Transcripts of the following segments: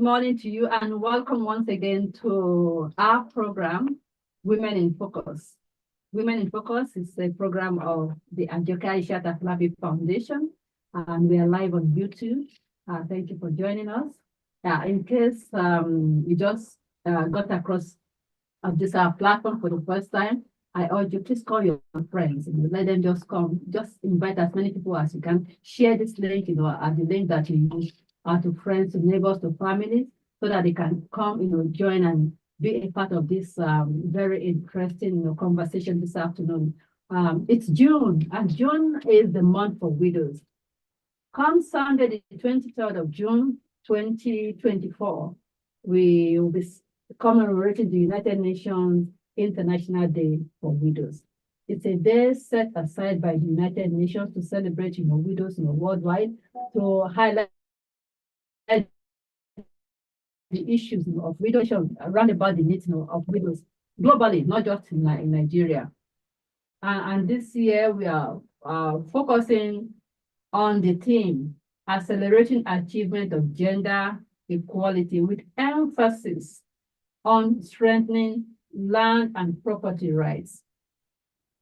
Morning to you and welcome once again to our program, Women in Focus. Women in Focus is a program of the Ajoka Aishat Aflabi Foundation, and we are live on YouTube. Thank you for joining us. In case you just got across this our platform for the first time, I urge you, please call your friends and let them just come. Just invite as many people as you can. Share this link, at the link that you use to friends, to neighbors, to families, so that they can come, join and be a part of this very interesting, conversation this afternoon. It's June, and June is the month for widows. Come Sunday, the 23rd of June, 2024, we will be commemorating the United Nations International Day for Widows. It's a day set aside by the United Nations to celebrate, widows, worldwide, to highlight the issues of widows around about the needs of widows globally, not just in Nigeria. And this year we are focusing on the theme, accelerating achievement of gender equality, with emphasis on strengthening land and property rights.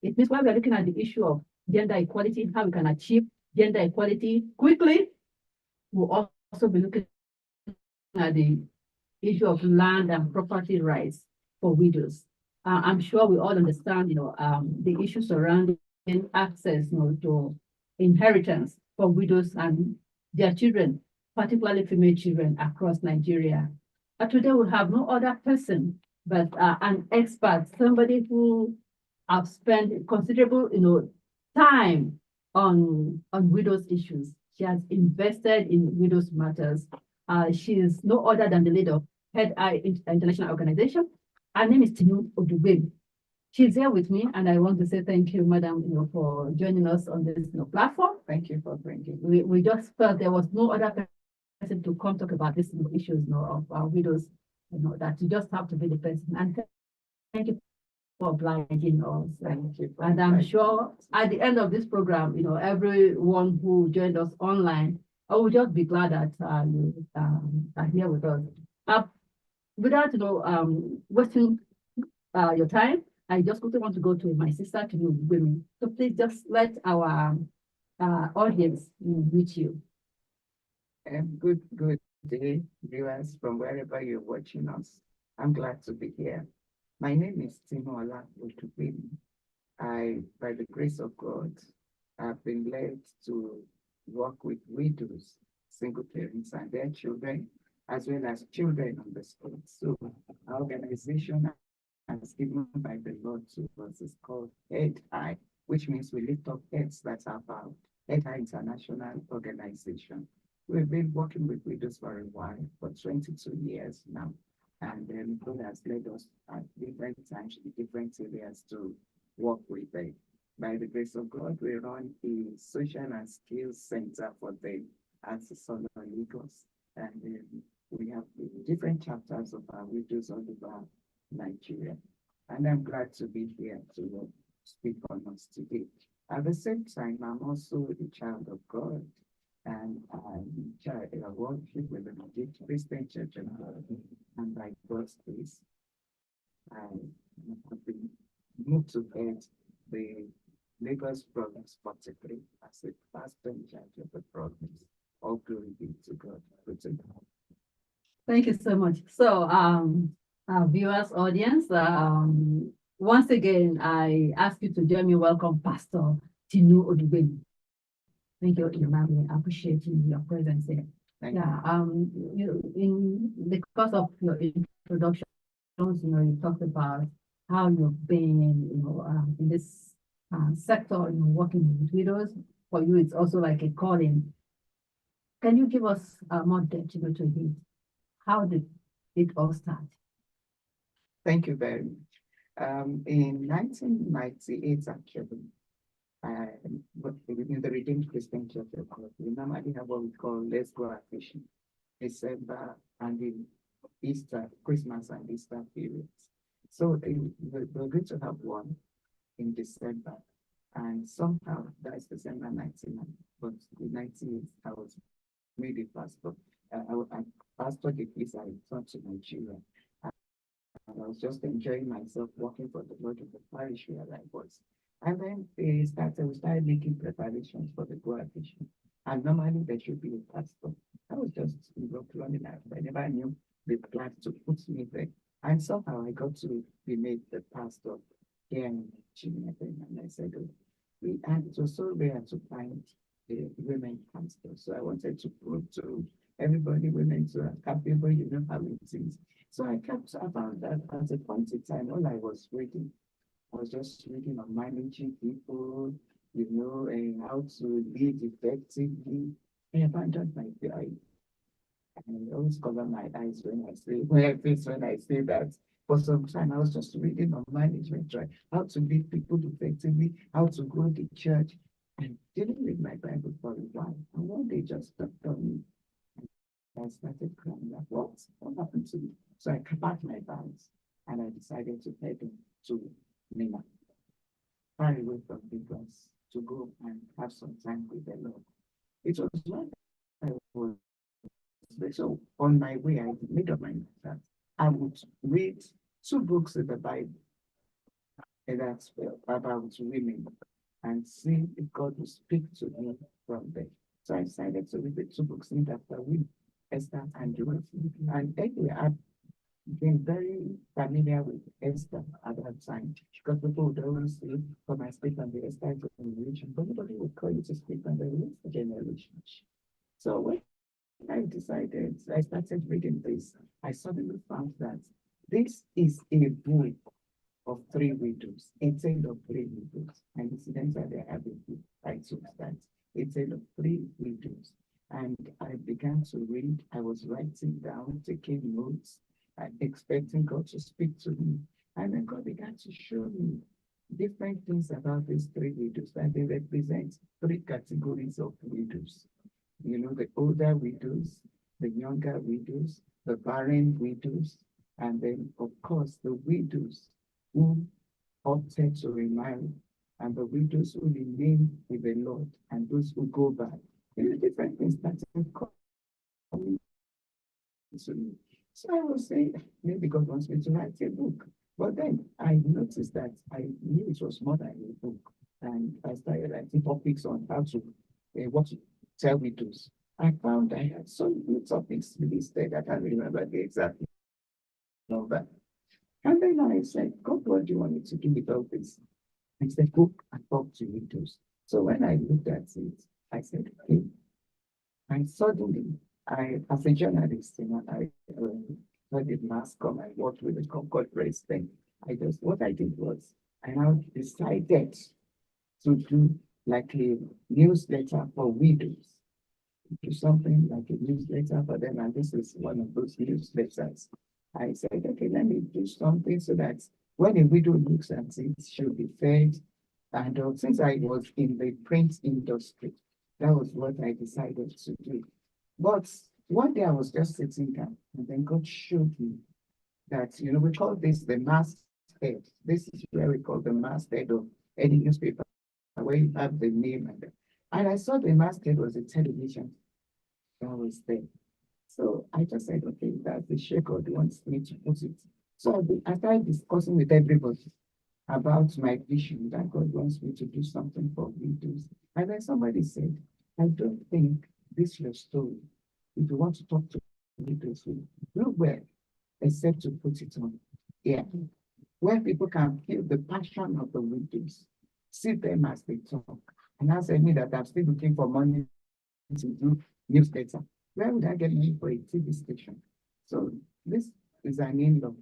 It means when we're looking at the issue of gender equality, how we can achieve gender equality quickly, we'll also be looking at the issue of land and property rights for widows. I'm sure we all understand, the issues surrounding access, to inheritance for widows and their children, particularly female children across Nigeria. Today we have no other person but an expert, somebody who have spent considerable, time on widows issues. She has invested in widows matters. She is no other than the leader of Head Eye International Organization. Her name is Tinuola Odugbemi. She's here with me, and I want to say thank you, Madam, for joining us on this platform. Thank you for bringing. We just felt there was no other person to come talk about these issues, of widows, that you just have to be the person. And thank you for obliging us. Thank you. And I'm sure at the end of this program, everyone who joined us online, I will just be glad that you are here with us. Without wasting your time, I just quickly want to go to my sister, Tinuola. So please just let our audience meet you. Good day, viewers from wherever you're watching us. I'm glad to be here. My name is Tinuola Odugbemi. By the grace of God, I've been led to work with widows, single parents, and their children, as well as children on the street. So our organization, as given by the Lord to us, is called Head Eye, which means we lift up heads that are bowed. Head Eye International Organization. We've been working with widows for a while, for 22 years now. And then God has led us at different times in different areas to work with them. By the grace of God, we run a social and skills center for them at Solo, Lagos. And we have different chapters of our widows all over Nigeria. And I'm glad to be here to speak on us today. At the same time, I'm also a child of God, and I worship with the Christian Church of God. And by God's grace, I have been moved to head the Lagos Province 43 as a pastor in charge of the province. All glory be to God. Thank you so much. So, our viewers, audience, once again, I ask you to join me. Welcome, Pastor Tinuola Odugbemi. Thank you, Imam. I appreciate your presence here. Thank you. In the course of your introductions, you talked about how you've been, in this sector, working with widows. For you, it's also like a calling. Can you give us more depth to it? How did it all start? Thank you very much. In 1998, actually, in the Redeemed Christian Church of God, we normally have what we call Let's Go Fishing, December and in Easter, Christmas and Easter periods. So we're going to have one in December, and somehow that's December 99, but the 98th I was made a pastor. I pastored the place I returned to Nigeria. And I was just enjoying myself working for the Lord in the parish where I was. And then we started making preparations for the graduation. And normally there should be a pastor. I was just running out. I never knew the plan to put me there. And somehow I got to be made the pastor here in Nigeria. And I said, oh, and it was so rare to find a women pastor. So I wanted to prove to everybody, women, to are capable, you know how it is. So I found that at a point in time, all I was reading, I was just reading on managing people, you know, and how to lead effectively. And I found out I always cover my eyes when I say, when I say that. For some time, I was just reading on management, right? How to lead people effectively, how to grow the church, and didn't read my Bible for a while. And one day just stopped on me. I started crying like, what happened to me? So I packed my bags and I decided to head to Mina, far away from Lagos, to go and have some time with the Lord. It was when I was so on my way, I made up my mind that I would read 2 books in the Bible, and that's about women, and see if God will speak to me from there. So I decided to read the 2 books named after women, Esther and Ruth. And anyway, I've been very familiar with Esther at that time because people would always say, come and speak on the Esther generation, but nobody would call you to speak on the Ruth generation. So when I started reading this, I suddenly found that this is a book of 3 widows, a tale of 3 widows. And incidentally, I have a book titled that, a tale of 3 widows. And I began to read, I was writing down, taking notes, expecting God to speak to me. And then God began to show me different things about these 3 widows, that they represent 3 categories of widows. You know, the older widows, the younger widows, the barren widows, and then, of course, the widows who opted to remarry, and the widows who remain with the Lord, and those who go back. You know, different things that are coming to me. So I was saying, maybe God wants me to write a book. But then I noticed that I knew it was more than a book. And I started writing topics on how to, what to tell widows. I found I had so many topics listed. I can't remember the exact number. And then I said, God, what do you want me to do with all this? I said, go and talk to widows. So when I looked at it, I said, okay. And suddenly, as a journalist, you know, I studied mass com, I worked with the Concord president. What I did was, I now decided to do like a newsletter for widows, do something like a newsletter for them. And this is one of those newsletters. I said, okay, let me do something so that when a widow looks at it, she'll be fed. And since I was in the print industry, that was what I decided to do. But one day I was just sitting down, and then God showed me that, you know, we call this the masthead. This is where we call the masthead of any newspaper, where you have the name and I saw the masthead was a television that was there. So I just said, okay, that's the shape God wants me to put it. So I started discussing with everybody about my vision that God wants me to do something for widows. And then somebody said, I don't think this is your story. If you want to talk to widows, do well, except to put it on here, where people can feel the passion of the widows, see them as they talk. And I said me that I'm still looking for money to do newsletter. Where would I get money for a TV station? So this is an in-law.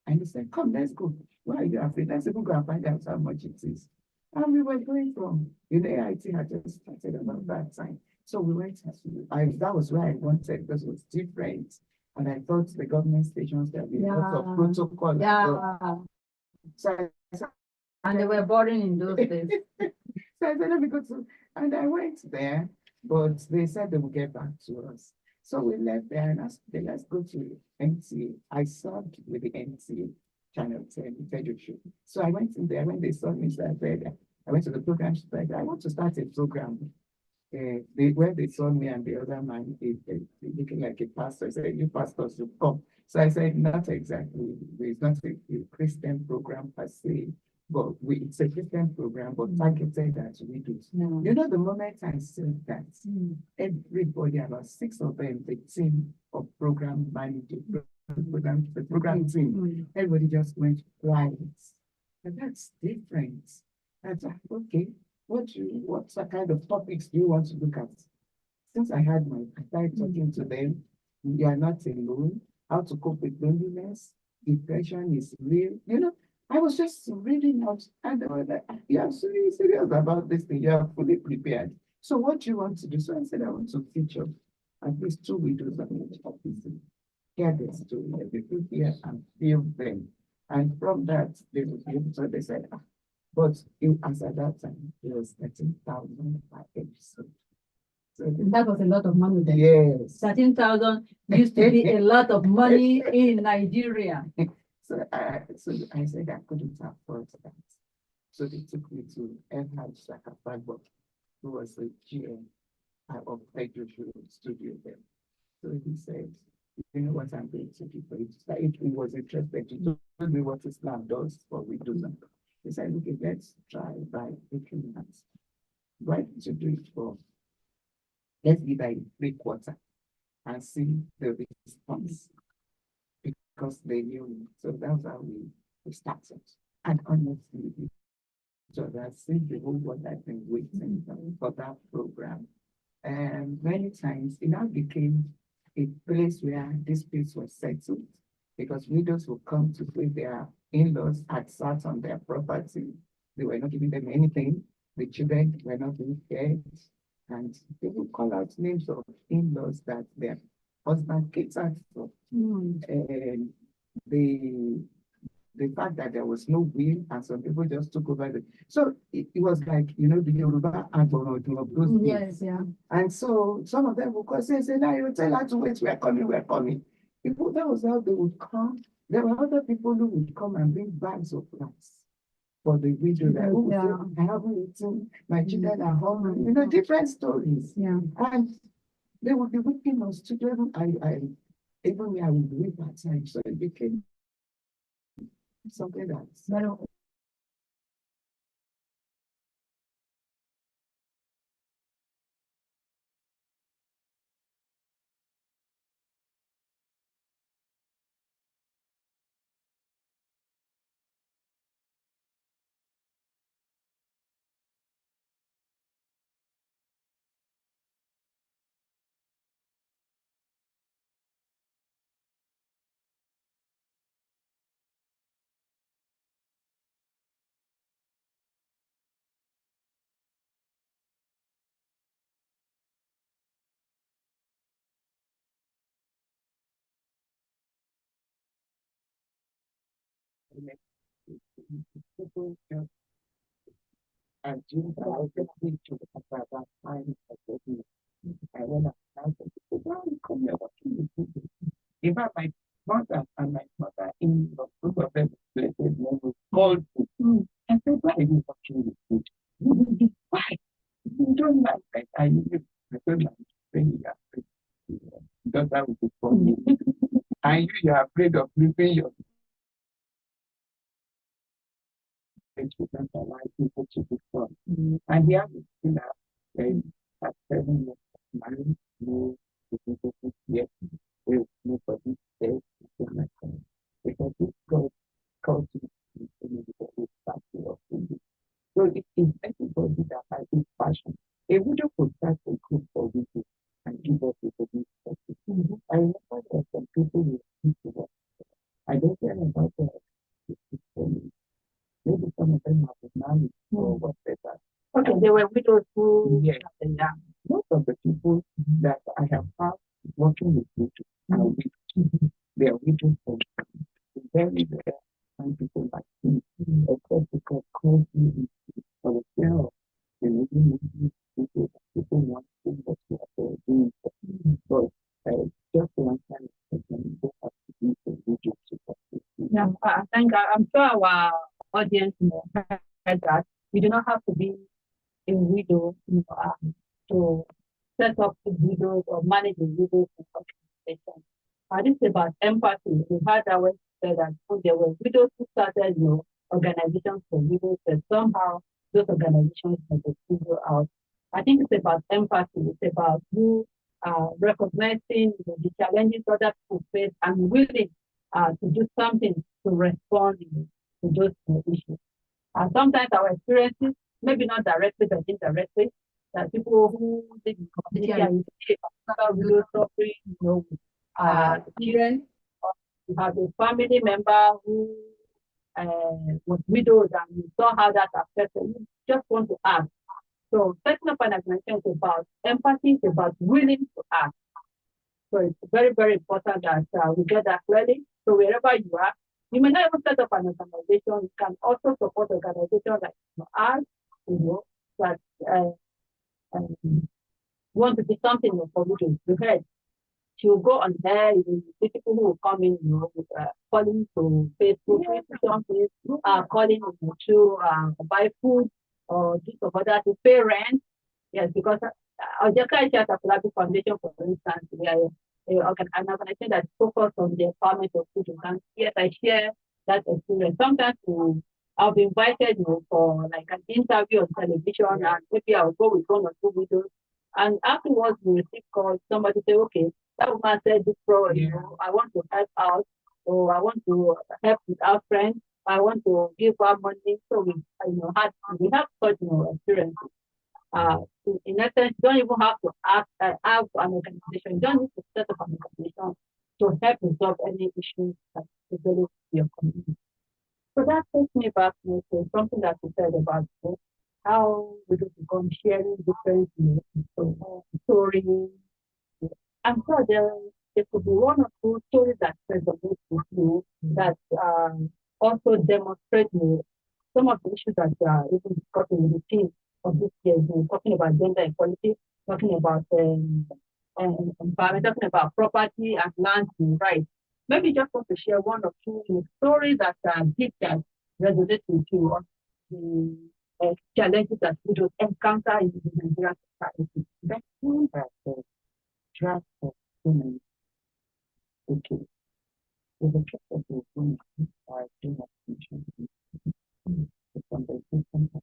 And he said, come, let's go. Why are you afraid? Let's even go and find out how much it is. And we were going from, AIT had just started about that time. So we went, that was where I wanted because it was different. And I thought the government stations, there would be lots of protocol. Yeah. So and they were boring in those days. So I said, let me go to, and I went there, but they said they would get back to us. So we left there and asked, let's go to NTA. I served with the NTA channel 10, Federal Show. So I went in there when they saw me, so I went to the program, I want to start a program. when they saw me and the other man, looking like a pastor, said, "You pastors should come." So I said, "Not exactly. It's not a Christian program per se, but it's a Christian program, but targeted at widows." You know, the moment I said that, everybody, about 6 of them, the team of program manager, the program team, everybody just went quiet. And that's different. That's okay. What kind of topics do you want to look at? Since I started talking to them, you are not alone, how to cope with loneliness, depression is real. You know, I was just reading out, and they were like, "You are really serious about this thing, you are fully prepared. So what do you want to do?" So I said, "I want to feature at least 2 widows of each office. Hear their story, let people hear and feel them." And from that, they will be able to, they said, but as at that time, it was 13,000 per episode. So that was a lot of money then. yes. 13,000 used to be a lot of money in Nigeria. So I said I couldn't afford that. So they took me to Enhad Shakafagbo, who was the GM of Pedro Studio there. So he said, "You know what I'm going to do for you?" He was interested. He told me what Islam does for widows. He said, "Okay, let's try by looking at why don't you do it for, let's give a 3/4 and see the response," because they knew me. So that's how we started. And honestly, so that since the whole world has been waiting for that program. And many times it now became a place where this place was settled, because widows would come to say their in-laws had sat on their property. They were not giving them anything. The children were not being fed. And they would call out names of in-laws that their husband catered for. And the fact that there was no will and some people just took over so it was like, you know, the Yoruba Agborodun of those days. Yes, yeah. And so some of them would call, say, "Now you tell her to wait, we're coming, we're coming." People, that was how they would come. There were other people who would come and bring bags of rice for the widow that, "Oh, say, I haven't eaten, my children are hungry," you know, different stories. Yeah. And they would be weeping on children. Even me, I would weep at times. So it became something that's people just assume that I was going to about that time of the day. I went out and said, "Why are you coming here? What can you do?" In fact, my mother and my mother-in-law, both of them, blessed name, called me. I said, "Why are you watching this food? Why? You don't like that." I don't like when you are afraid. Because that would be for me. And you are afraid of losing your children for life, people to be from. And here we still have at 7 years of marriage, no relationship yet. There's nobody there to my friend. Because this God calls you to the factor of things. So it is everybody that has this passion. A widow could start a group for widows and give us a good perspective. I remember there are some people who speak to us. I don't care about the maybe some of them have been married or whatever. Okay, there were widows who, yes. Most of the people that I have found working with widows are widows. They are widows for very rare find people like me, except because calls me for the fear of the living people that people want to do what we are doing. But just one time, they have to be a widow to practice. Yeah, I think I'm sure our audience knows that you do not have to be a widow, to set up the widows or manage the widows in organization. And this is about empathy. We had that when said that there were widows who started, organizations for widows, but somehow those organizations had to figure out. I think it's about empathy. It's about you recognizing the challenges other people face and willing to do something to respond to those issues. And sometimes our experiences, maybe not directly but indirectly, that people who live in community and widows suffering, children, you have a family member who was widowed and you saw how that affected you, just want to act. So setting up an organization is about empathy, it's about willing to act. So it's very, very important that we get that clearly. So wherever you are, you may not even set up an organization. You can also support organizations like us, that want to do something for widows. You heard, she will go on there, you see people who will come in, calling to Facebook, something, calling to buy food or do some other to pay rent. Yes, because Ojeka is a collaborative foundation, for instance, we are an organization that focus on the empowerment of children. And yes, I share that experience. Sometimes I'll be invited for like an interview on television, and maybe I'll go with one or two widows. And afterwards, we receive calls. Somebody say, "Okay, that woman said this pro, I want to help out, or I want to help with our friends. I want to give her money." So we have such experiences. Uh, in essence, you don't even have to have an organization. You don't need to set up an organization to help resolve any issues that is dealing with your community. So that takes me back to something that you said about how we do become sharing different stories. I'm sure there could be one or two stories that resonate with you that also demonstrate some of the issues that we are even discussing with the team of this year. We're talking about gender equality, talking about environment, talking about property and land rights. Maybe just want to share one or two stories that did that resonate with you on the challenges that we will encounter in the Nigerian society. That's true that the draft of women, okay, with the draft of the women are doing not mention the conversation of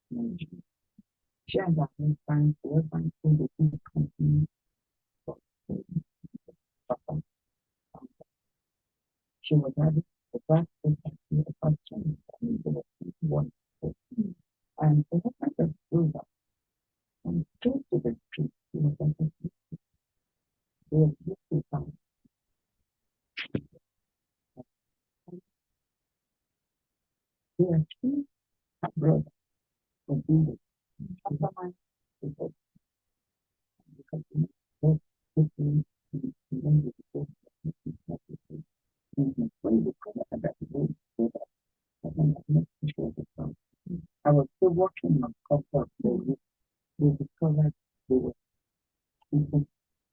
management. Gender and science, we're going to the company for she was having the draft of the question and the one. And the woman that do that and go to the street, she was like, they used to come. They are two brothers for doing it. Otherwise, because both people when you go when you come at that way, I'm not sure the song. I was still working on comfort. They discovered they were people.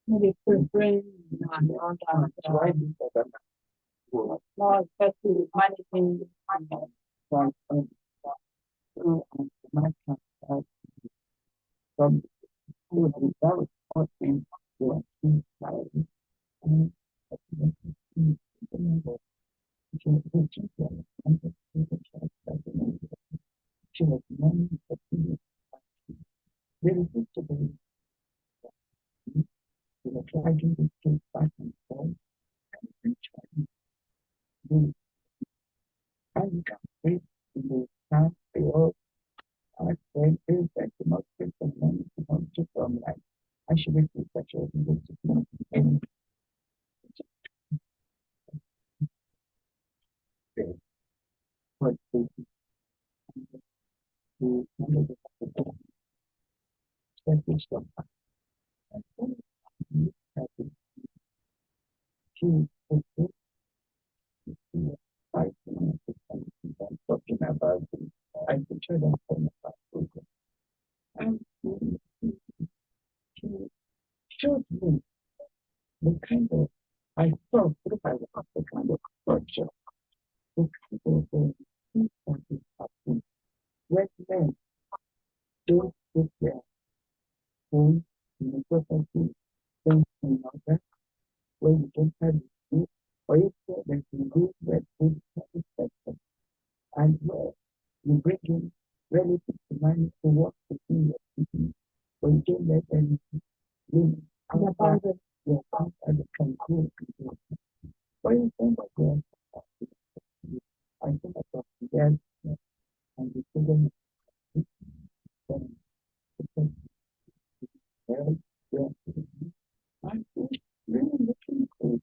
Maybe brain and all that. Why because I'm More especially managing from my class from that was working for society and she was known for being really good to be we were trying to take back and forth and trying to and complete the task they all are saying is that the most people want to from like I should be such a good and what the special stuff and then she was five minutes talking about the I picture them from the program. And she showed me the kind of I saw through by the kind of structure, the kind of things that is happening. When men don't sit there for For instance, again, I think I got yes, and the children very well. I think really looking for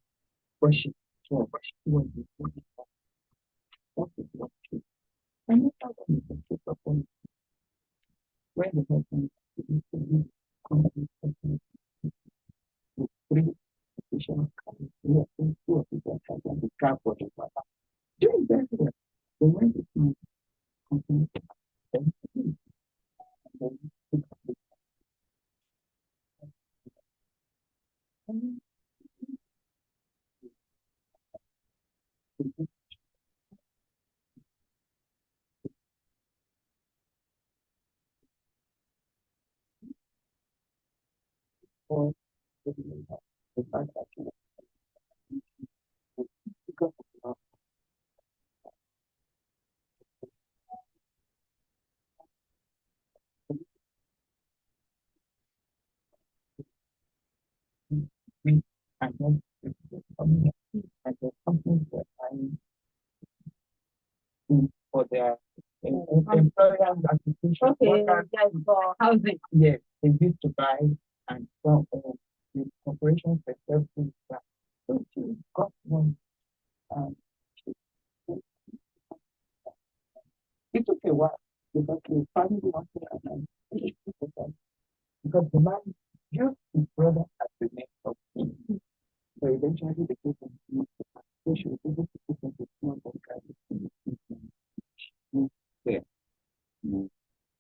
worship for worship was the what is worship. And you have to worship upon where the person is to be complete with three official we are in two official and the crowd for the father. Doing very well. The way the two complete and then for the fact that you because of me and then and the companies that I do for their employers application. Okay, just for housing. Yes, they used to buy and sell the corporations themselves do that. So she got one and it took a while because the family wanted and because the man used his brother as the next of him. So eventually the case was so she was able to put into small contract there.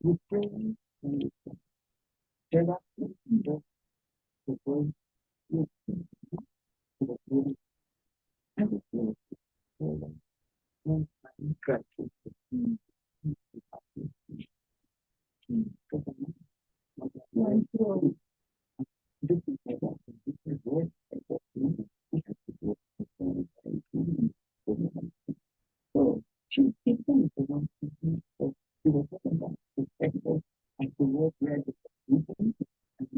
We pray and therapy just to go to the glory and the glory for them. When I'm grateful to him, this is never this is what I got to this is what so she people the one to do so she was talking about the sector and the work where the people and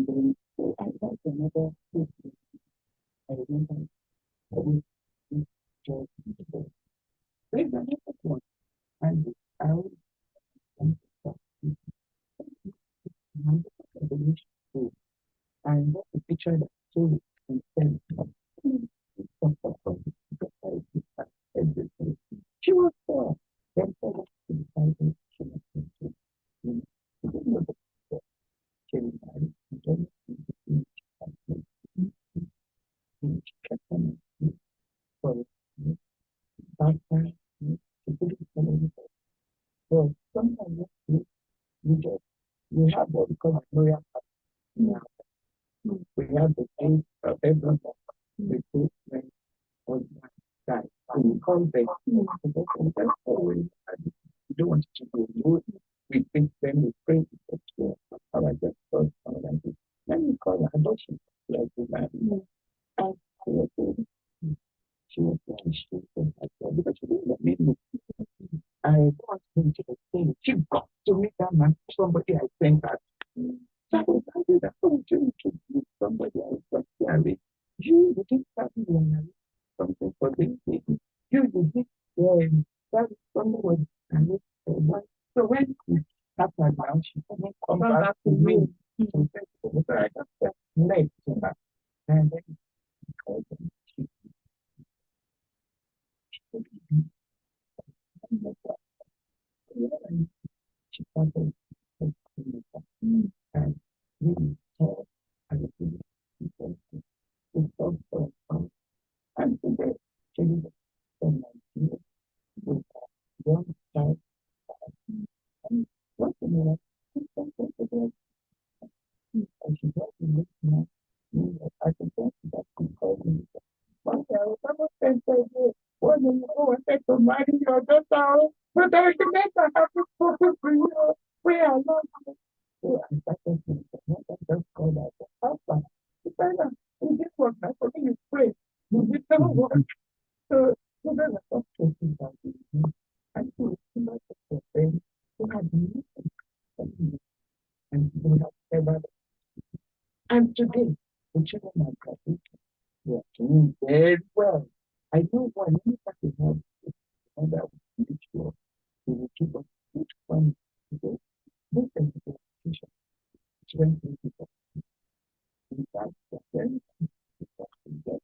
then so I got another I remember I was just there's another one and I was and what the picture that so instead she was there. Then for the decided she was going to she didn't know the she married and then she kept on for that time she couldn't tell anything. So sometimes we just we have what we call a lawyer now. We have the case of everyone the statement or that. So we call them because that's always we don't want to go good. We think them we pray to the how I just thought like this. Let me call her adoption like that. And she was like she was like because she didn't let me look. I want him to think she got to meet that man somebody I think that so I was happy that oh you to meet somebody I was like Gary. You didn't start me when something for this baby. You did that something was and it's one. So when we start her now, she come back to me. So I just said next to her. And then she called me. She started and we talked and we talked for and today she is from Nigeria with a young child and once in a while and she got to look now. I can tell you that she called me. One day I was almost saying, what do you want to marry your daughter? But I can make a happy photo for you. We are not. So I started to just call that the husband. He said, in this work, I forget you pray. You did not work. So then I thought, that and so it's not a friend who had nothing and who have ever. And today, the children are graduating. They are doing very well. I know one impact we have that make sure we will keep us good fun because most of the education is when people impact the very important.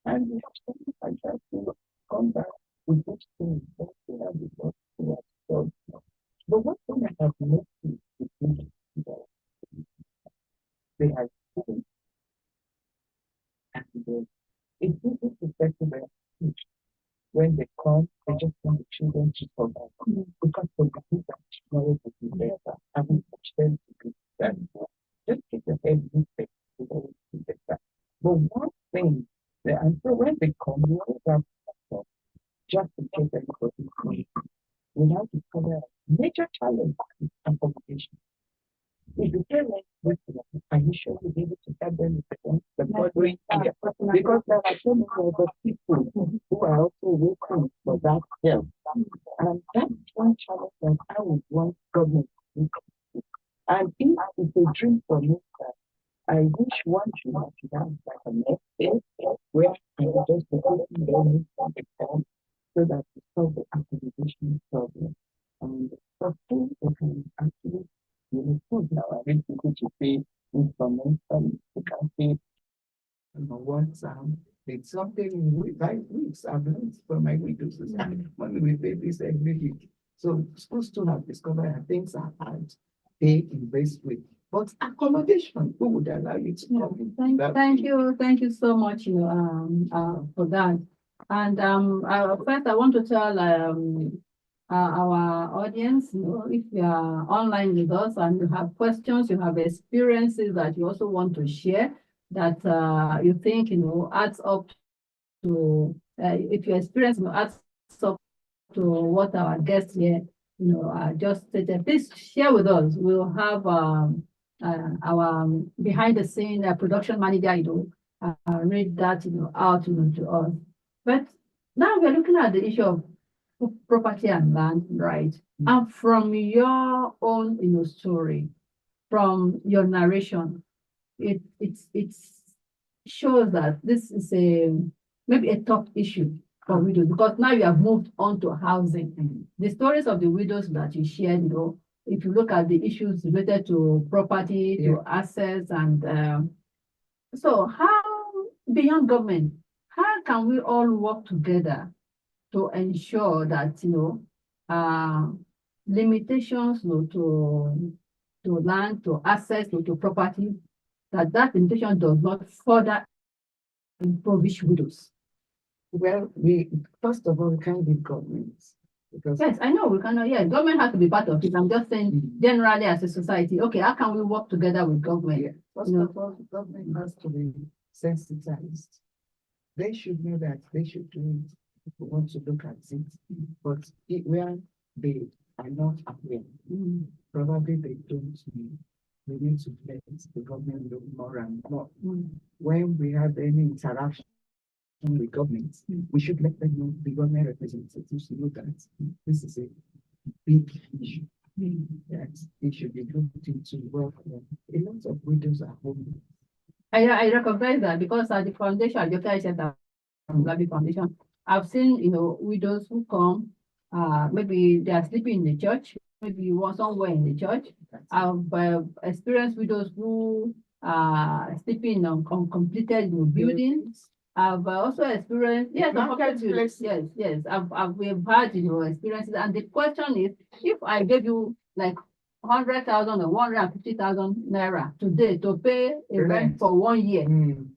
And we have something like that to come back with those things that we have before to ourselves. But one thing I have noticed is that they have students and it's easy to settle their speech. When they come, they just want the children to survive. Because they believe that tomorrow will be better. And we teach them to be better. Just keep your head lifted to always be better. But one thing, and so when they come, we always have just in case everybody comes, we have to cover major challenges and complications. If the parents listen, are you sure you'll be able to help them with the bothering? Because there are so many other people who are also waiting for that help. And that's one challenge that I would want government to do. And if it's a dream for me, I wish one should have like a next step where you just focus on learning from the form so that we solve the activation problem. And for things that can actually food now, I think people to pay information, you can pay What it's something we like weeks I've learned from my widows when we pay this every week. So schools too have discovered that things are hard, pay in this way. But accommodation, who would allow you to come in? Thank you so much, for that. And first, I want to tell our audience, if you are online with us and you have questions, you have experiences that you also want to share, that you think adds up to, if your experience adds up to what our guests here just stated, please share with us. We'll have our behind the scene production manager read that out to us. But now we're looking at the issue of property and land right. And from your own story, from your narration, it shows that this is maybe a top issue for widows, because now you have moved on to housing. The stories of the widows that you shared, if you look at the issues related to property, to assets, and so how, beyond government, how can we all work together to ensure that limitations to land, to access, to property, that limitation does not further impoverish widows? Well, first of all, we can't give governments. Because yes, I know we cannot. Yeah, government has to be part of it. I'm just saying generally as a society, okay, how can we work together with government? Yeah. First of all, government has to be sensitized. They should know that they should do it if we want to look at it. But where they are not aware, probably they don't know. We need to let the government look more and more. When we have any interaction with governments, we should let them know, the government representatives know that this is a big issue. That it should be looked into work. A lot of widows are homeless. I recognize that, because at the foundation, the Foundation, I've seen widows who come, maybe they are sleeping in the church, maybe you want somewhere in the church. I've experienced widows who are sleeping on completed buildings. I've also experienced, yes, we've had experiences, and the question is, if I gave you like 100,000 or 150,000 naira today to pay a rent for 1 year,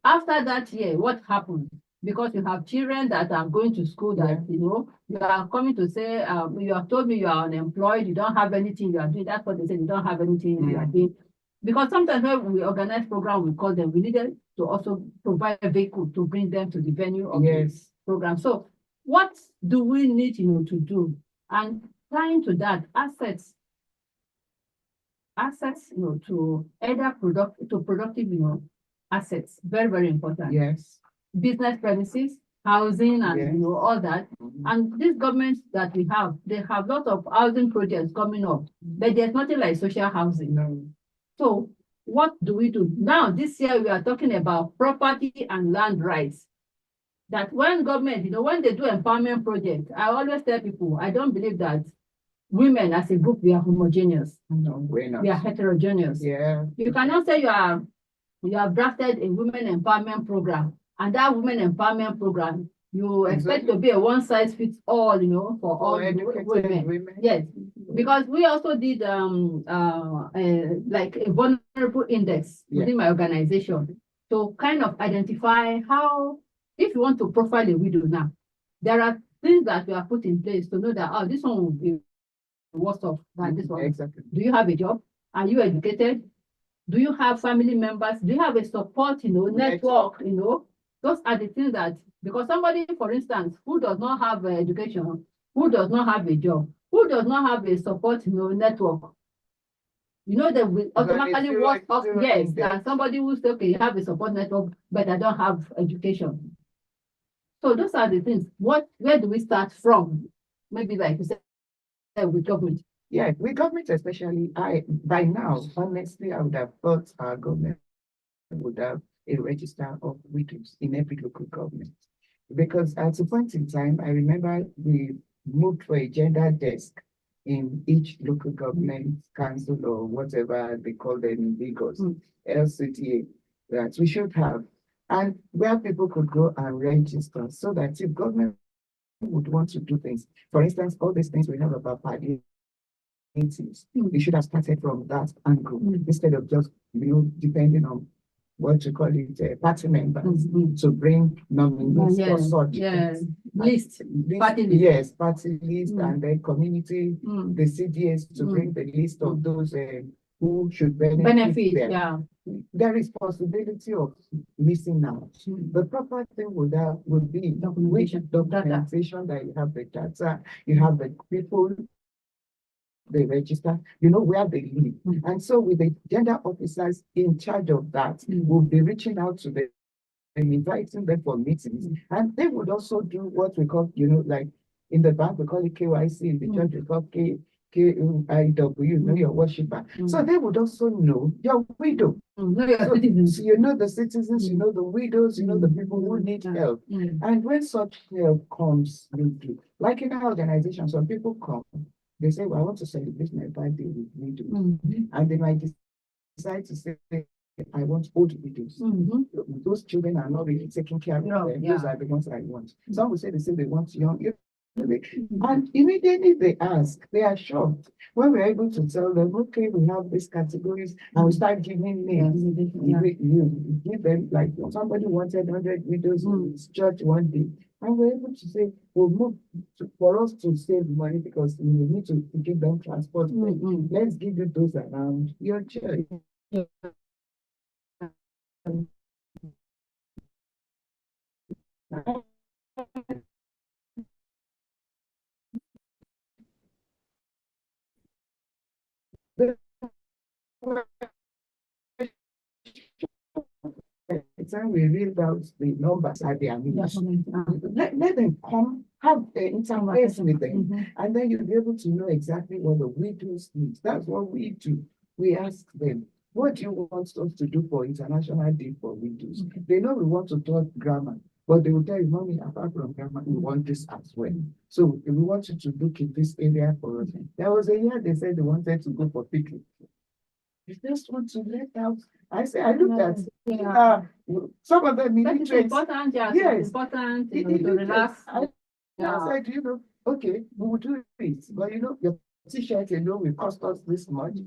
after that year, what happens? Because you have children that are going to school, that you are coming to say, you have told me you are unemployed, you don't have anything you are doing. That's what they say, you don't have anything you are doing. Because sometimes when we organize program, we call them, we needed to also provide a vehicle to bring them to the venue of the program. So what do we need to do? And tying to that, assets to either productive assets, very, very important. Yes. Business premises, housing, and all that. And these governments that we have, they have lots of housing projects coming up, but there's nothing like social housing. No. So what do we do? Now, this year we are talking about property and land rights. that when government, when they do empowerment project, I always tell people, I don't believe that women as a group, we are homogeneous. No, we're not. We are heterogeneous. Yeah. You cannot say you have drafted a women empowerment program, and that women empowerment program, you expect to be a one size fits all, for all educated women. Yes, because we also did like a vulnerable index within my organization to kind of identify how, if you want to profile a widow now, there are things that we are put in place to know that, this one will be worse off than this one. Exactly. Do you have a job? Are you educated? Do you have family members? Do you have a support, network, Those are the things that, because somebody, for instance, who does not have education, who does not have a job, who does not have a support, network, they will automatically work off, yes, than somebody who says, okay, you have a support network, but I don't have education. So those are the things. Where do we start from? Maybe like you said, with government. Yeah, with government especially, by now, honestly, I would have thought our government would have a register of widows in every local government. Because at a point in time, I remember we moved for a gender desk in each local government council or whatever they call them in Lagos, LCTA, that we should have. And where people could go and register so that if government would want to do things, for instance, all these things we have about palliatives, we should have started from that angle instead of just, depending on what you call it, party members to bring nominees for such list, party list. Yes, party list, and then community, the CDS to bring the list of those who should benefit. There is possibility of missing out. The proper thing would be documentation that you have the data, you have the people they register, where they live. And so with the gender officers in charge of that, we'll be reaching out to them and inviting them for meetings. And they would also do what we call, like in the bank, we call it KYC, in the church, we call KIW, your worshiper. So they would also know your widow. So you know the citizens, you know the widows, you know the people who need help. And when such help comes, like in our organization, some people come, they say, well, I want to celebrate my birthday with widows. And they might decide to say, I want old widows. Those children are not really taking care of them. Those are the ones I want. Some will say they want young. And immediately they ask, they are shocked when we're able to tell them, okay, we have these categories, and we start giving names. You give them, like somebody wanted 100 widows in his church one day. And we're able to say, we'll move for us to save money because we need to give them transport. Let's give you those around your church. The time we read out the numbers at their needs, let them come, have the interface with them, and then you'll be able to know exactly what the widows need. That's what we do. We ask them, what do you want us to do for International Day for Widows? They know we want to talk grammar, but they will tell you, mommy, apart from grammar, we want this as well. So if we want you to look in this area for us. There was a year they said they wanted to go for picnic. You just want to let out. I say, I look at some of them that is important, yes. It's important to relax. I said, okay, we will do it, but your t-shirt will cost us this much.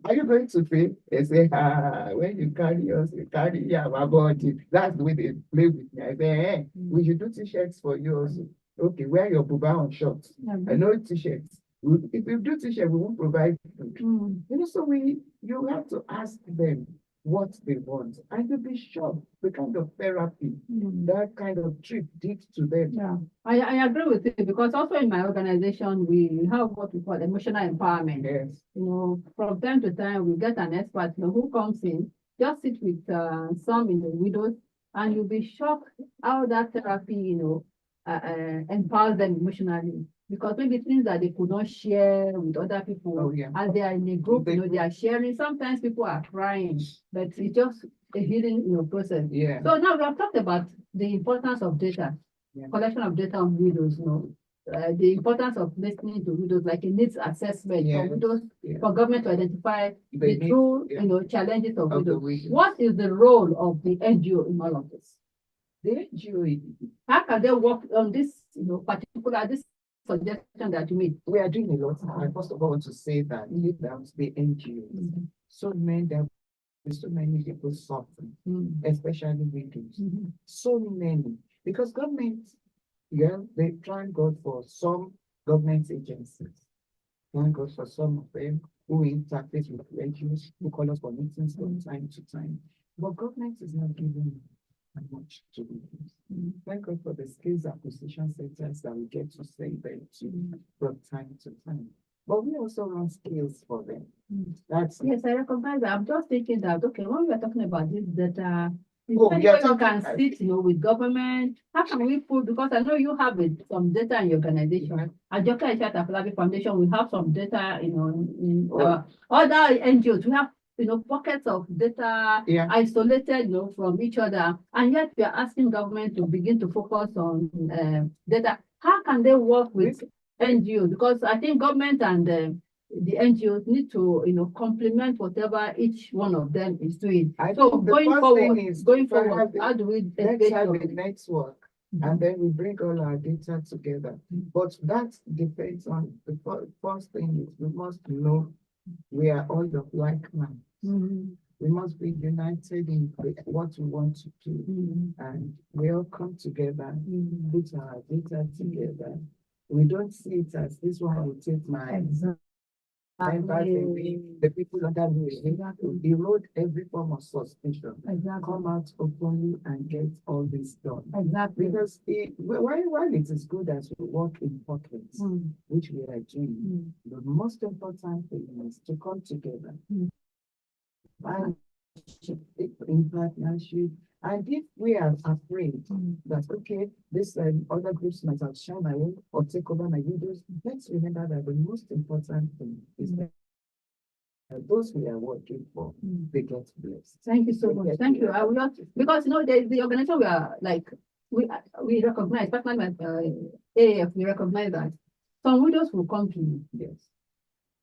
Are you going to pay? They say, when you carry us, you carry our body. That's the way they play with me. I say, we should do t-shirts for you also. Okay, wear your buba on shorts. I know t-shirts. If we do t-shirt, we won't provide food. So you have to ask them what they want, and you'll be shocked the kind of therapy that kind of trip did to them. Yeah, I agree with you, because also in my organization we have what we call emotional empowerment. Yes. From time to time we get an expert who comes in, just sit with some widows, and you'll be shocked how that therapy empowers them emotionally. Because maybe things that they could not share with other people, as they are in a group, they are sharing. Sometimes people are crying, but it's just a healing process. Yeah. So now we have talked about the importance of data. collection of data on widows, the importance of listening to widows, like a needs assessment for widows, for government to identify the true, challenges of widows. What is the role of the NGO in all of this? The NGO, how can they work on this, particular this suggestion that you made? We are doing a lot. I first of all want to say that without the NGOs, so many people suffering, especially widows. So many, because government, they thank God for some government agencies. Thank God for some of them who interface with NGOs, who call us for meetings from time to time. But government is not giving much to widows. Thank God for the skills acquisition centers that we get to send them to from time to time. But we also run skills for them. Yes, I recognize that. I'm just thinking that, okay, when we are talking about this data, you can sit, with government. How can we put, because I know you have some data in your organization. At Joka Afolabi Foundation, we have some data, in our other NGOs. We have, pockets of data isolated, from each other. And yet we are asking government to begin to focus on data. How can they work with NGOs? Because I think government and the NGOs need to, complement whatever each one of them is doing. So going forward, how do we let's have a network, and then we bring all our data together. But that depends on the first thing is we must know we are all of like minds. We must be united in what we want to do, and we all come together, put our data together. We don't see it as this one will take my the people under me erode every form of suspicion. Come out openly and get all this done. Because while it is good as we work in pockets, which we are doing, the most important thing is to come together and in partnership. And if we are afraid that, okay, this other groups might outshine my own or take over my videos, let's remember that the most important thing is that those we are working for, they get blessed. Thank you so much. Thank you. I will not, because the organization we are like, we recognize, personally, AAF, we recognize that some widows will come to you. Yes.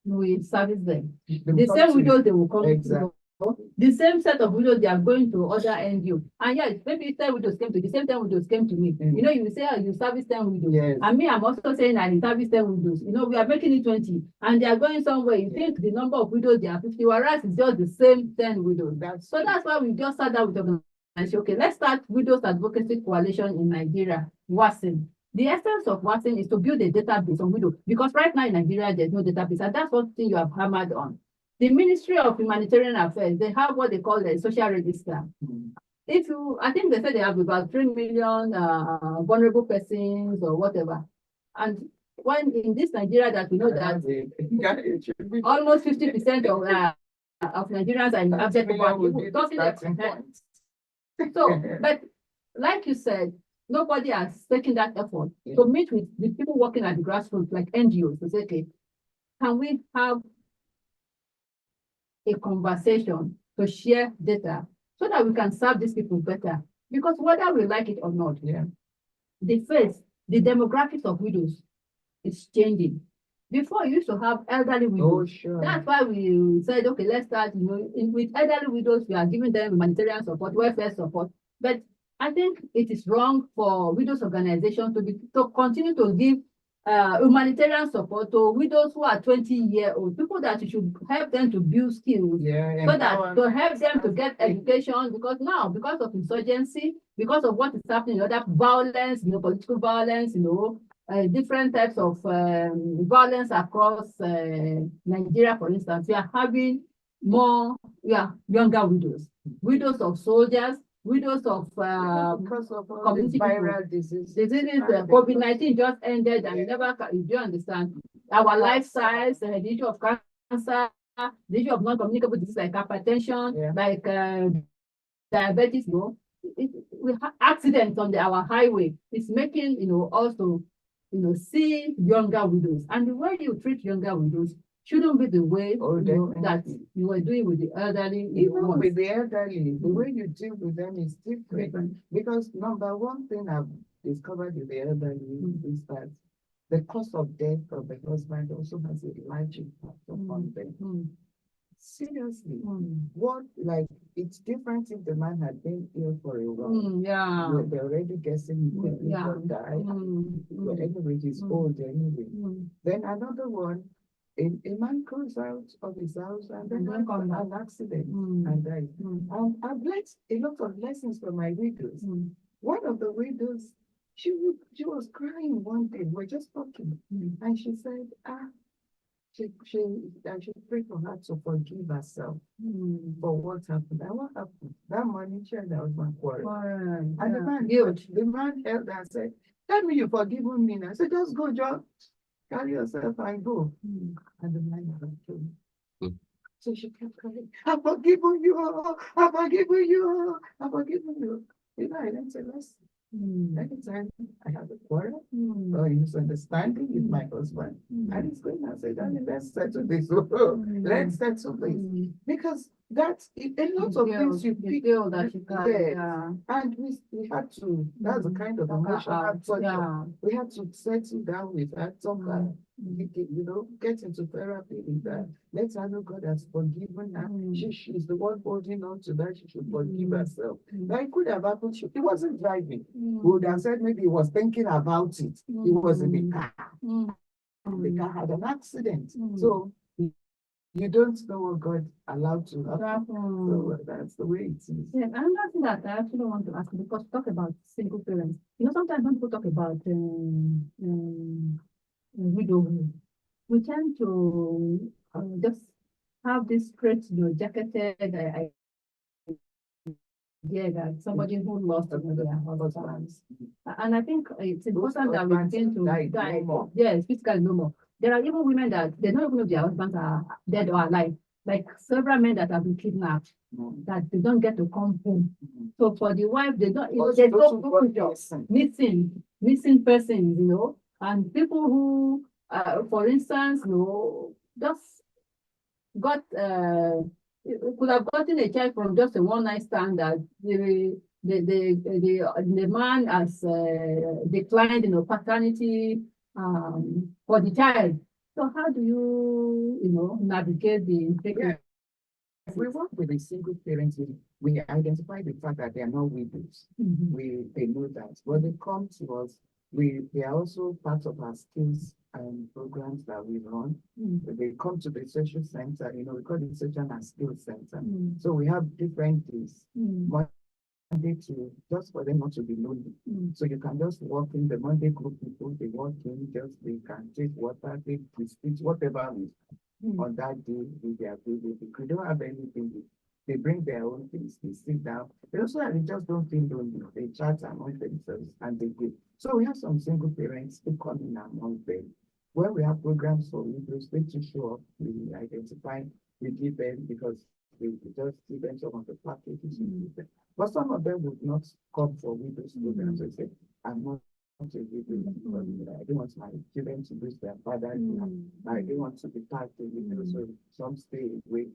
We service them. The same widows they will come to. The same set of widows they are going to other NGO. And yes, maybe 10 widows came to the same 10 widows came to me. You will say, you service 10 widows. Yes. And me, I'm also saying I service 10 widows. We are making it 20. And they are going somewhere. You think the number of widows they are 50, whereas it's just the same 10 widows. That's why we just sat down with them and say, okay, let's start Widows Advocacy Coalition in Nigeria, WASIN. The essence of WASIN is to build a database on widows, because right now in Nigeria there's no database, and that's one thing you have hammered on. The Ministry of Humanitarian Affairs, they have what they call the social register. I think they said they have about 3 million vulnerable persons or whatever. And when in this Nigeria that we know that almost 50% of Nigerians are in abject poverty. So, but like you said, nobody has taken that effort to meet with the people working at the grassroots, like NGOs, to say, okay, can we have a conversation to share data so that we can serve these people better? Because whether we like it or not, the demographics of widows is changing. Before, you used to have elderly widows. That's why we said, okay, let's start, with elderly widows, we are giving them humanitarian support, welfare support. But I think it is wrong for widows organizations to continue to give humanitarian support to widows who are 20-year-old, people that you should help them to build skills, so that to help them to get education, because now, because of insurgency, because of what is happening, other violence, political violence, different types of violence across Nigeria, for instance, we are having more younger widows of soldiers, widows of because of community viral diseases. COVID-19 just ended, and do you understand? Our lifestyles, the issue of cancer, the issue of non-communicable diseases like hypertension, like diabetes, we have accidents on our highway. It's making us to see younger widows, and the way you treat younger widows shouldn't be the way that you were doing with the elderly. Even with the elderly, the way you deal with them is different. Because number one thing I've discovered with the elderly is that the cost of death of the husband also has a large impact upon them. Seriously, what, like, it's different if the man had been ill for a while. Yeah. They're already guessing he could live or die. But anyway, he's old anyway. Then another one, a man goes out of his house and then has an accident and dies. I've learned a lot of lessons from my widows. One of the widows, she was crying one day. We're just talking, and she said, I should pray for her to forgive herself for what happened. And what happened? That money shared that was my quarrel. And the man held her and said, "Tell me you've forgiven me now." I said, "Just go, John. Carry yourself and go." And the man never told me. So she kept crying, "I've forgiven you, I've forgiven you, I've forgiven you." You know, I learned a lesson. Anytime I have a quarrel or a misunderstanding with my husband, and he's going to say, "Darling, let's settle this. Let's settle this." Because that's a lot of things you feel that you can. And we had to, that's the kind of emotional torture. We had to settle down with her, talk her, you know, get into therapy with her. Let her know God has forgiven her. She's the one holding on to that. She should forgive herself. Now, it could have happened. He wasn't driving. We would have said maybe he was thinking about it. He was in the car. The car had an accident. So you don't know what God allowed to happen. So that's the way it is. Yeah, another thing that I actually want to ask, because we talk about single parents. You know, sometimes when people talk about widowhood, we tend to just have this straight, jacketed idea that somebody who lost their husband. And I think it's important that we begin to die more. Yes, physically no more. There are even women that they don't even know if their husbands are dead or alive. Like several men that have been kidnapped, that they don't get to come home. So for the wife, they don't, there's no missing persons, and people who, for instance, just got, could have gotten a child from just a one-night stand that the man has declined, paternity for the child. So how do you, navigate the integration? We work with the single parents. We identify the fact that they are not widows. They know that. When they come to us, they are also part of our skills and programs that we run. They come to the social center, we call it social and skills center. So we have different days. Monday to, just for them not to be lonely. So you can just walk in the Monday group people, they walk in, they can take water, take biscuits, whatever on that day with their baby. If they don't have anything, they bring their own things, they sit down. They also they just don't feel lonely. They chat among themselves and they go. So we have some single parents who come in among them. When we have programs for widows, they to show up, we identify, we give them because we just give them some of the packages. But some of them would not come for widows programs. They say, "I'm not a widow because I don't want my children to lose their father. I don't want to be tagged to widow." So some stay away.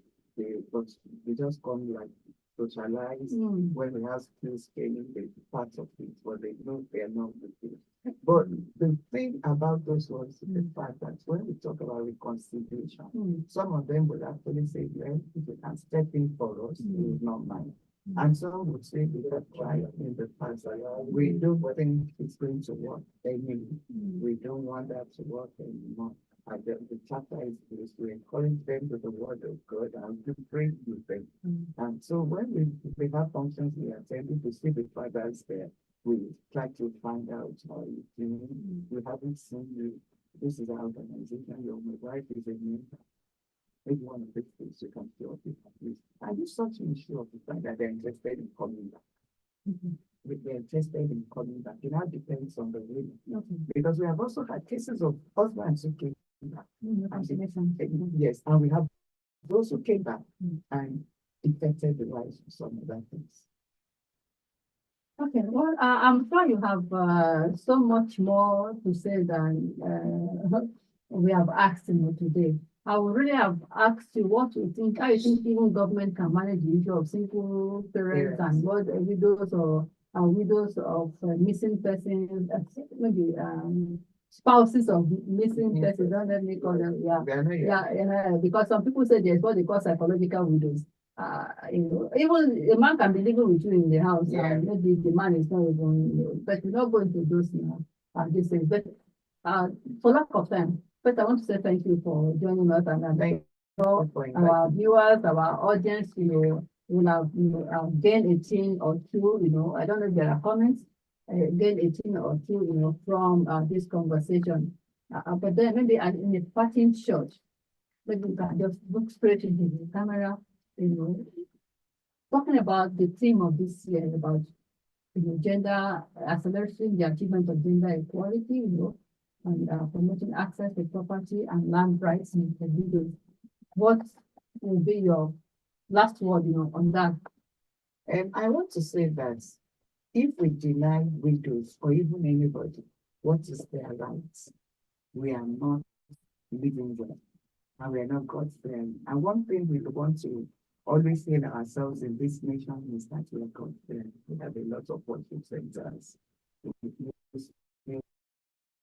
But they just come like socialize. When we have skills training, they part of it, but they know they are not with it. But the thing about those ones is the fact that when we talk about reconciliation, some of them will actually say, "Well, if you can step in for us, we will not mind." And some would say, "We have tried in the past. We don't think it's going to work anymore. We don't want that to work anymore." And the chapter is to encourage them with the word of God and to pray with them. And so when we have functions, we are attending to see the fathers there. We try to find out how you doing. We haven't seen you. This is our organization. Your wife is a member. Maybe one of the things you can do at least. Are you searching sure of the fact that they're interested in coming back? They're interested in coming back. It now depends on the women. Because we have also had cases of husbands who came back. Yes, and we have those who came back and affected the lives of some other things. Okay, well, I'm sure you have so much more to say than we have asked today. I would really have asked you what you think, how you think even government can manage the issue of single parents and what widows or widows of missing persons, maybe spouses of missing persons, don't let me call them, yeah. Yeah, because some people say there's what they call psychological widows. Even a man can be living with you in the house, and maybe the man is not even, but we're not going to those now, these things. But for lack of time, but I want to say thank you for joining us, and thank our viewers, our audience, will have gained a thing or two, I don't know if there are comments, gain a thing or two, from this conversation. But then maybe in a parting shot, maybe you can just look straight into the camera, talking about the theme of this year about gender, accelerating the achievement of gender equality, and promoting access to property and land rights in the widows. What will be your last word, on that? I want to say that if we deny widows or even anybody what is their rights, we are not living well, and we are not God's friend. And one thing we want to always say to ourselves in this nation is that we are God's friend. We have a lot of worship centers,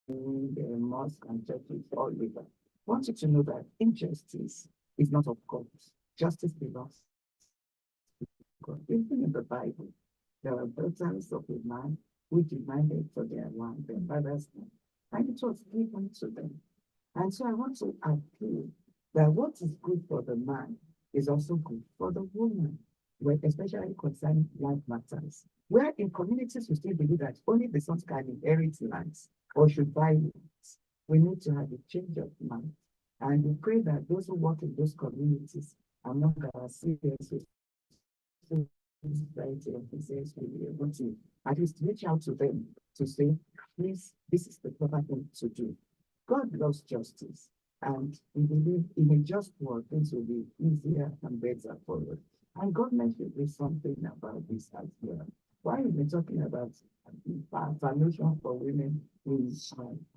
mosques and churches all over. I want you to know that injustice is not of God. Justice belongs to God. Even in the Bible, there are daughters of a man who demanded for their land, their father's land, and it was given to them. And so I want to appeal that what is good for the man is also good for the woman, especially concerning life matters. Where in communities we still believe that only the sons can inherit lands or should buy lands, we need to have a change of mind. And we pray that those who work in those communities among our CSOs, society officers will be able to at least reach out to them to say, please, this is the proper thing to do. God loves justice, and we believe in a just world, things will be easier and better for us. And government should do something about this as well. Why we've been talking about foundation for women in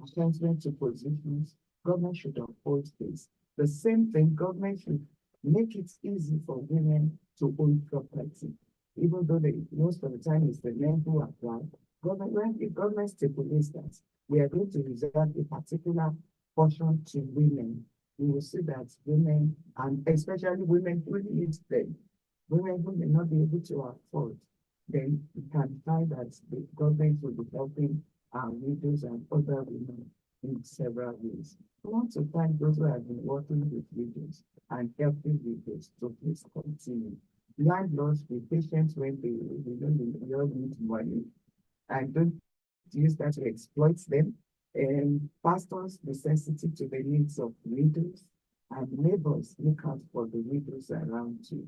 appointment to positions, government should uphold this. The same thing, government should make it easy for women to own property. Even though most of the time it's the men who apply, if government stipulates that we are going to reserve a particular portion to women, we will see that women, and especially women who need them, women who may not be able to afford, then we can find that the government will be helping our widows and other women in several ways. I want to thank those who have been working with widows and helping widows to please continue. Landlords, be patient when they all need money, and don't use that to exploit them. And pastors, be sensitive to the needs of widows, and neighbors, look out for the widows around you.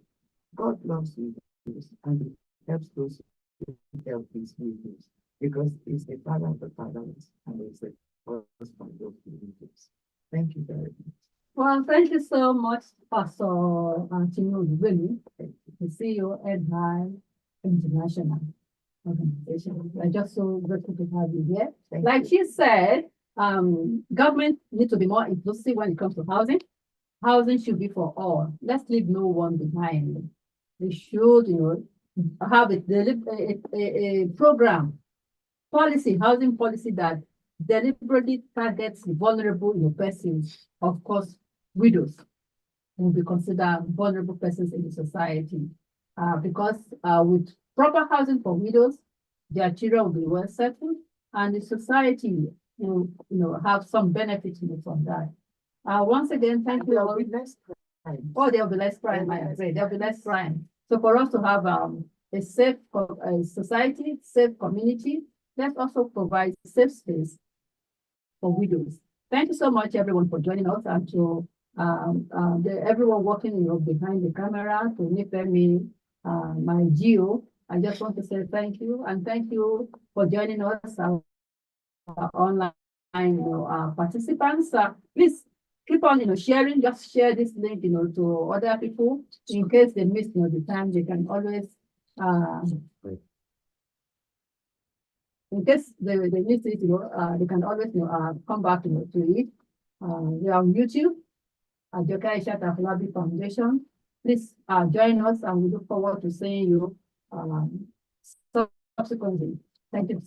God loves widows, and He helps those who help these widows, because He's the Father of the fatherless, and He's the husband of the widows. Thank you very much. Well, thank you so much, Pastor Tinuola, the CEO Ed High International Organization. We're just so grateful to have you here. Like she said, government needs to be more inclusive when it comes to housing. Housing should be for all. Let's leave no one behind. We should, have a program, housing policy that deliberately targets vulnerable persons. Of course, widows will be considered vulnerable persons in the society, because with proper housing for widows, their children will be well settled, and the society will, have some benefit from that. Once again, thank you. There will be less crime. Oh, there will be less crime. I agree. There will be less crime. So for us to have a safe society, safe community, let's also provide safe space for widows. Thank you so much, everyone, for joining us, and to everyone working behind the camera, to Nifemi, my Geo. I just want to say thank you, and thank you for joining us, our online participants. Please keep on sharing. Just share this link to other people in case they missed the time. They can always in case they miss it, they can always come back to it. We are on YouTube, Joka Isha Tafulabi Foundation. Please join us, and we look forward to seeing you subsequently. Thank you.